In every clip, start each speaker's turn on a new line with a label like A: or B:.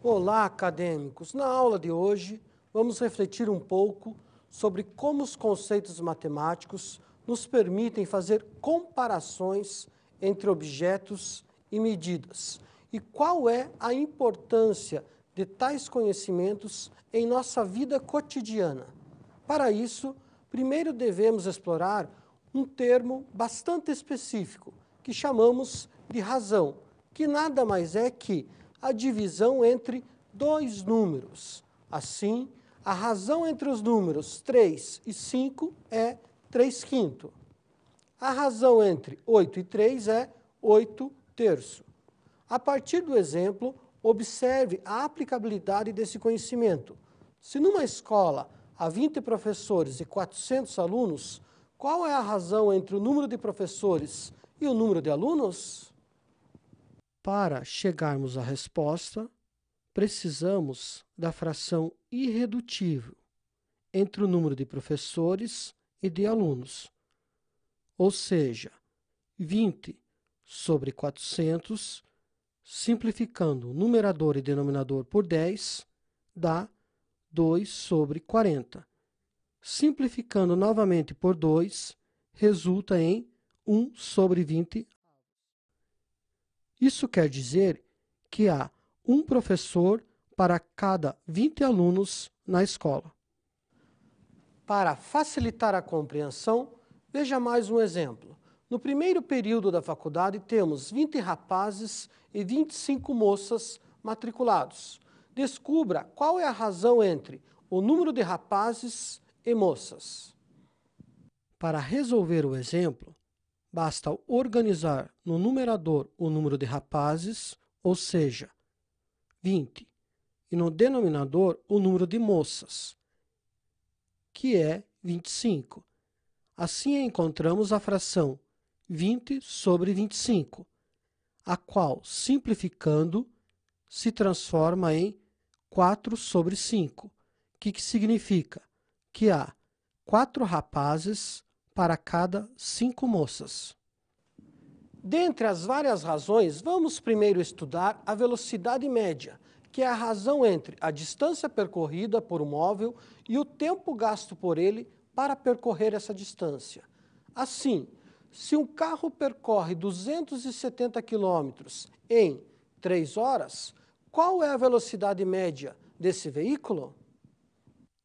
A: Olá, acadêmicos! Na aula de hoje, vamos refletir um pouco sobre como os conceitos matemáticos nos permitem fazer comparações entre objetos e medidas e qual é a importância de tais conhecimentos em nossa vida cotidiana. Para isso, primeiro devemos explorar um termo bastante específico, que chamamos de razão, que nada mais é que a divisão entre dois números. Assim, a razão entre os números 3 e 5 é 3/5. A razão entre 8 e 3 é 8/3. A partir do exemplo, observe a aplicabilidade desse conhecimento. Se numa escola há 20 professores e 400 alunos, qual é a razão entre o número de professores e o número de alunos? Para chegarmos à resposta, precisamos da fração irredutível entre o número de professores e de alunos, ou seja, 20 sobre 400, simplificando numerador e denominador por 10, dá 2 sobre 40. Simplificando novamente por 2, resulta em 1 sobre 20. Isso quer dizer que há um professor para cada 20 alunos na escola. Para facilitar a compreensão, veja mais um exemplo. No primeiro período da faculdade, temos 20 rapazes e 25 moças matriculados. Descubra qual é a razão entre o número de rapazes e moças. Para resolver o exemplo, basta organizar no numerador o número de rapazes, ou seja, 20, e no denominador o número de moças, que é 25. Assim encontramos a fração 20 sobre 25, a qual, simplificando, se transforma em 4 sobre 5, que significa que há 4 rapazes para cada 5 moças. Dentre as várias razões, vamos primeiro estudar a velocidade média, que é a razão entre a distância percorrida por um móvel e o tempo gasto por ele para percorrer essa distância. Assim, se um carro percorre 270 km em 3 horas, qual é a velocidade média desse veículo?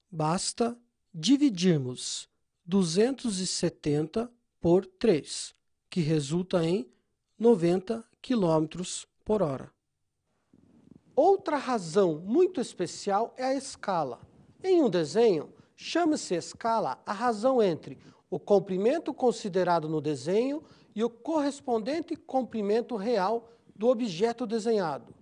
A: Basta dividirmos 270 por 3, que resulta em 90 km por hora. Outra razão muito especial é a escala. Em um desenho, chama-se escala a razão entre o comprimento considerado no desenho e o correspondente comprimento real do objeto desenhado,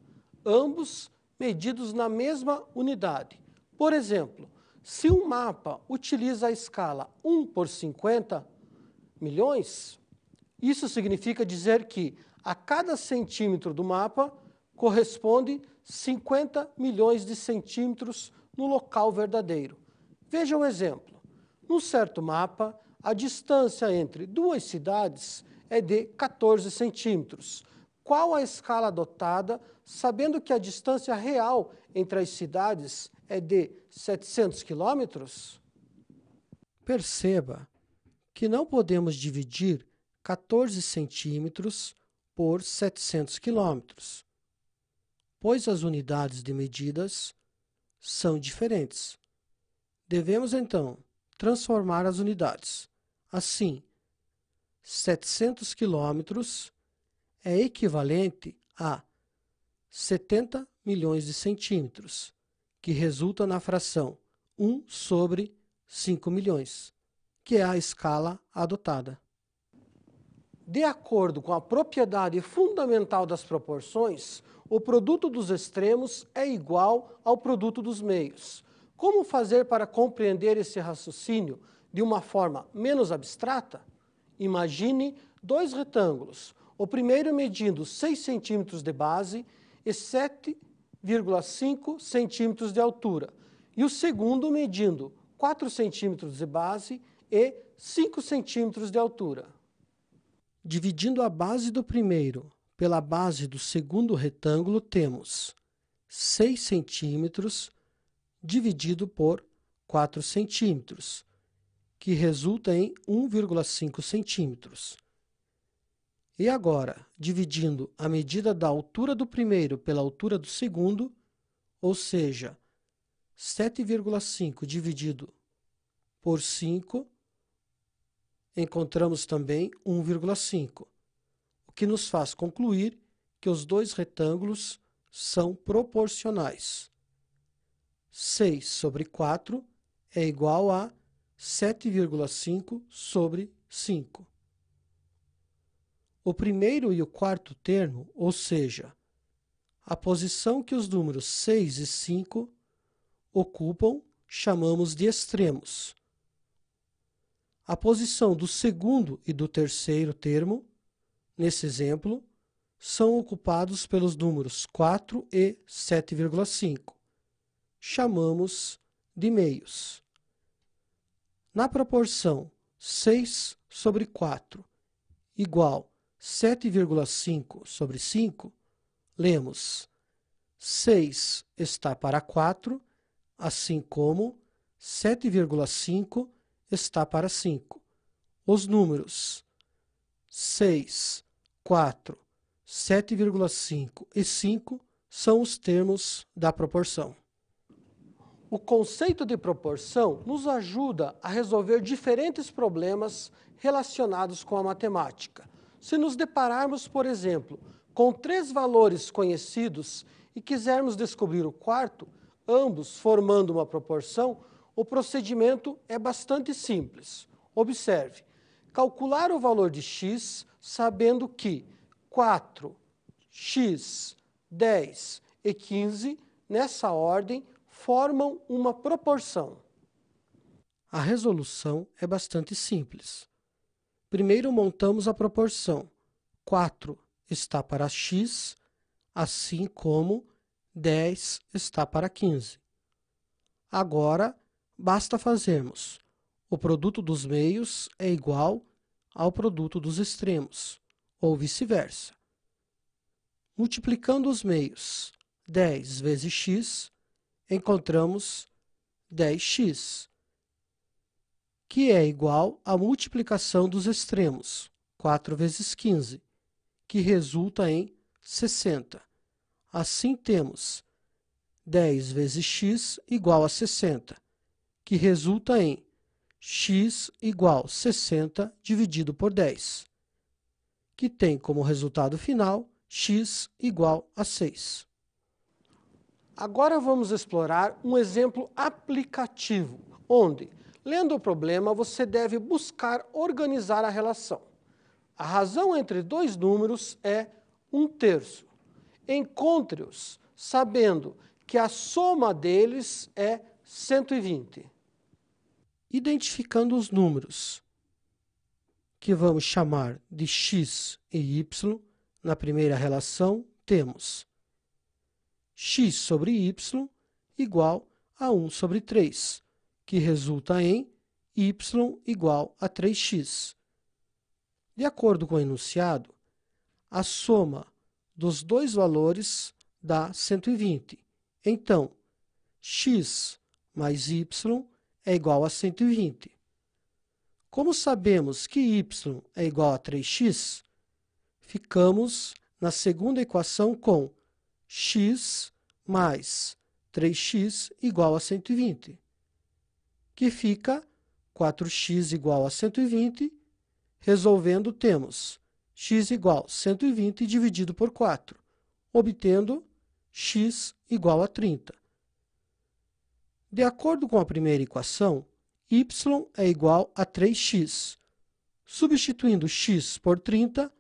A: ambos medidos na mesma unidade. Por exemplo, se um mapa utiliza a escala 1 por 50 milhões, isso significa dizer que a cada centímetro do mapa corresponde 50 milhões de centímetros no local verdadeiro. Veja um exemplo. Num certo mapa, a distância entre duas cidades é de 14 centímetros. Qual a escala adotada, sabendo que a distância real entre as cidades é de 700 quilômetros? Perceba que não podemos dividir 14 centímetros por 700 quilômetros, pois as unidades de medidas são diferentes. Devemos, então, transformar as unidades. Assim, 700 quilômetros é equivalente a 70 milhões de centímetros, que resulta na fração 1 sobre 5 milhões, que é a escala adotada. De acordo com a propriedade fundamental das proporções, o produto dos extremos é igual ao produto dos meios. Como fazer para compreender esse raciocínio de uma forma menos abstrata? Imagine dois retângulos, o primeiro medindo 6 centímetros de base e 7,5 centímetros de altura, e o segundo medindo 4 centímetros de base e 5 centímetros de altura. Dividindo a base do primeiro pela base do segundo retângulo, temos 6 centímetros dividido por 4 centímetros, que resulta em 1,5 centímetros. E agora, dividindo a medida da altura do primeiro pela altura do segundo, ou seja, 7,5 dividido por 5, encontramos também 1,5, o que nos faz concluir que os dois retângulos são proporcionais. 6 sobre 4 é igual a 7,5 sobre 5. O primeiro e o quarto termo, ou seja, a posição que os números 6 e 5 ocupam, chamamos de extremos. A posição do segundo e do terceiro termo, nesse exemplo, são ocupados pelos números 4 e 7,5. Chamamos de meios. Na proporção 6 sobre 4 igual 7,5 sobre 5, lemos 6 está para 4, assim como 7,5 está para 5. Os números 6, 4, 7,5 e 5 são os termos da proporção. O conceito de proporção nos ajuda a resolver diferentes problemas relacionados com a matemática. Se nos depararmos, por exemplo, com 3 valores conhecidos e quisermos descobrir o quarto, ambos formando uma proporção, o procedimento é bastante simples. Observe, calcular o valor de x sabendo que 4, x, 10 e 15, nessa ordem, formam uma proporção. A resolução é bastante simples. Primeiro montamos a proporção. 4 está para x, assim como 10 está para 15. Agora, basta fazermos. O produto dos meios é igual ao produto dos extremos, ou vice-versa. Multiplicando os meios, 10 vezes x, encontramos 10x, que é igual à multiplicação dos extremos, 4 vezes 15, que resulta em 60. Assim temos 10 vezes x igual a 60, que resulta em x igual a 60 dividido por 10, que tem como resultado final x igual a 6. Agora vamos explorar um exemplo aplicativo, onde, lendo o problema, você deve buscar organizar a relação. A razão entre dois números é 1/3. Encontre-os sabendo que a soma deles é 120. Identificando os números, que vamos chamar de x e y, na primeira relação temos x sobre y igual a 1 sobre 3, que resulta em y igual a 3x. De acordo com o enunciado, a soma dos dois valores dá 120. Então, x mais y é igual a 120. Como sabemos que y é igual a 3x, ficamos na segunda equação com x mais 3x igual a 120, que fica 4x igual a 120. Resolvendo, temos x igual a 120 dividido por 4, obtendo x igual a 30. De acordo com a primeira equação, y é igual a 3x. Substituindo x por 30,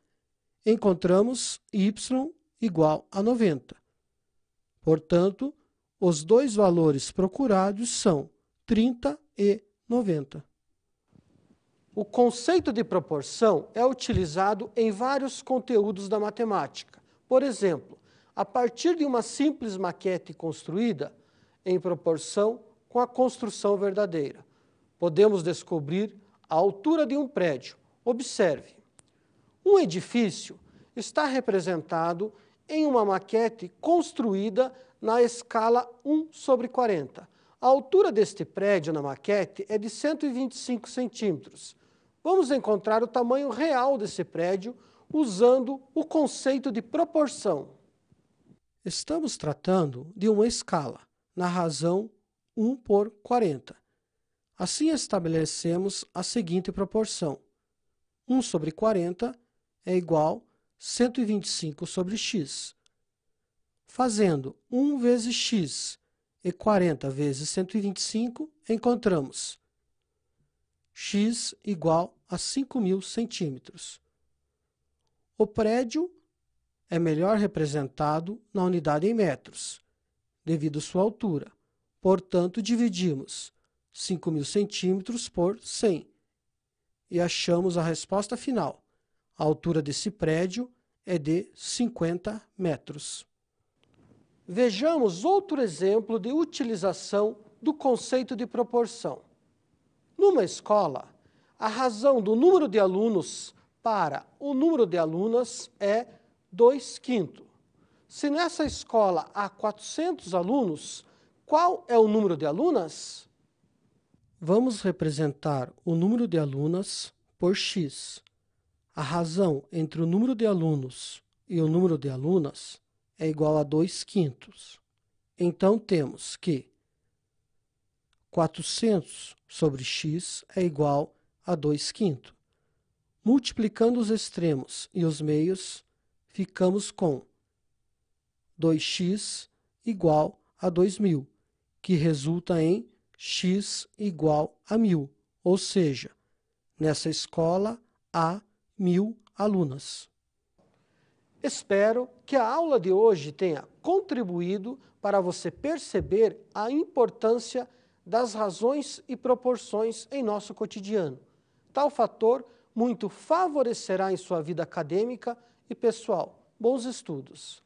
A: encontramos y igual a 90. Portanto, os dois valores procurados são 30 e 90. O conceito de proporção é utilizado em vários conteúdos da matemática. Por exemplo, a partir de uma simples maquete construída em proporção com a construção verdadeira, podemos descobrir a altura de um prédio. Observe, um edifício está representado em uma maquete construída na escala 1/40. A altura deste prédio na maquete é de 125 centímetros. Vamos encontrar o tamanho real desse prédio usando o conceito de proporção. Estamos tratando de uma escala, na razão 1/40. Assim estabelecemos a seguinte proporção. 1/40 é igual a 125/x. Fazendo 1 vezes x e 40 vezes 125, encontramos x igual a 5.000 centímetros. O prédio é melhor representado na unidade em metros, devido à sua altura. Portanto, dividimos 5.000 centímetros por 100 e achamos a resposta final. A altura desse prédio é de 50 metros. Vejamos outro exemplo de utilização do conceito de proporção. Numa escola, a razão do número de alunos para o número de alunas é 2/5. Se nessa escola há 400 alunos, qual é o número de alunas? Vamos representar o número de alunas por x. A razão entre o número de alunos e o número de alunas é igual a 2/5. Então, temos que 400/x é igual a 2/5. Multiplicando os extremos e os meios, ficamos com 2x igual a 2.000, que resulta em x igual a 1.000, ou seja, nessa escola há 1.000 alunas. Espero que a aula de hoje tenha contribuído para você perceber a importância das razões e proporções em nosso cotidiano. Tal fator muito favorecerá em sua vida acadêmica e pessoal. Bons estudos!